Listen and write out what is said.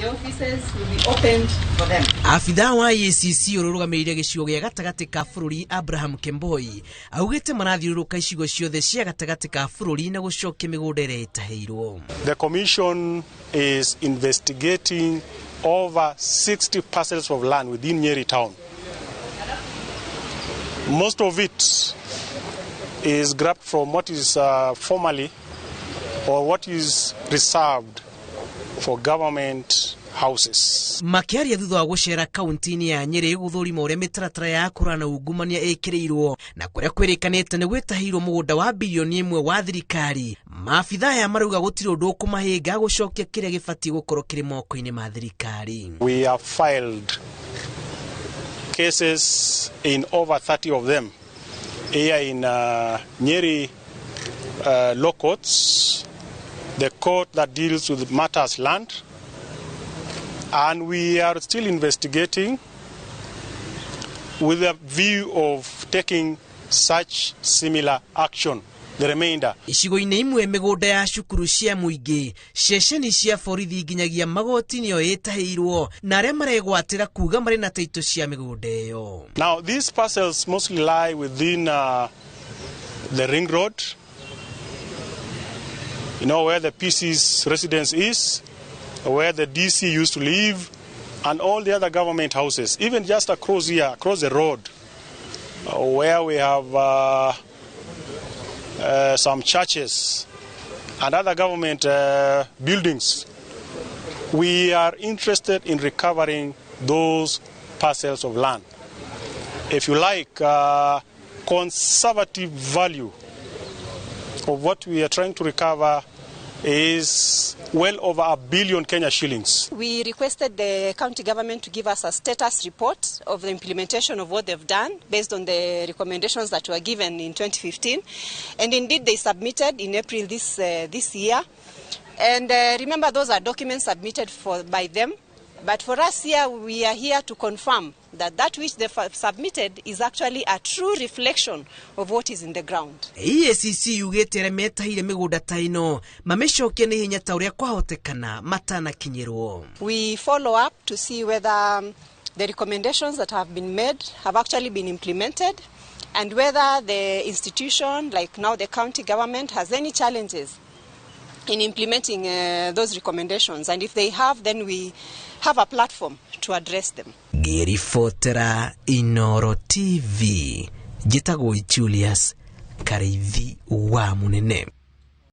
The offices will be opened for them. Afitha wa EACC ururugamirire gicigo gya gatagati ka bururi Abraham Kemboi augite marathiuruka icigo ciothe cia gatagati ka bururi na gucokia migunda ĩrĩa ĩtahĩirwo. The commission is investigating over 60 parcels of land within Nyeri town. Most of it is grabbed from what is formerly or what is reserved for government houses. Makiaria thutha wa gucera kaunti-ini ya Nyeri guthurima uria mitaratara ya kurana ungumania ikirirwo na kuria kwirikanite ni gwitahirwo mugunda wa bilioni 1 wa thirikari. Maabitha ya marauga gutiri undu ukumahinga gucokia kiria gibati gukorwo kiri moko-ini ma thirikari. We have filed cases in over 30 of them here in Nyeri law courts, the court that deals with matters land, and we are still investigating with a view of taking such similar action. The remainder. Icigo-ini imwe migunda ya cukuru cia mũingĩ, ceceni cia borithi nginyagia magoti-inĩ yo ĩtahĩirwo na arĩa maregwatĩra kuga marĩ na taito cia migunda ĩyo. Now these parcels mostly lie within the ring road, you know, where the PC's residence is, where the DC used to live, and all the other government houses, even just across here, across the road, where we have some churches and other government buildings. We are interested in recovering those parcels of land. If you like, conservative value of what we are trying to recover is well over 1 billion Kenya shillings. We requested the county government to give us a status report of the implementation of what they've done based on the recommendations that were given in 2015. And indeed they submitted in April this year. And remember, those are documents submitted by them. But for us here, we are here to confirm that that which they submitted is actually a true reflection of what is in the ground. EACC yugite arĩa metahire migunda ta ĩno mamĩcokie nĩ hinya ta ũrĩa kwahotekana matanakinyĩrwo. We follow up to see whether the recommendations that have been made have actually been implemented and whether the institution, like now the county government, has any challenges in implementing those recommendations. And if they have, then we have a platform to address them. Ngĩribotera Inooro TV, njĩtagwo Julius Kareithi wa Munene.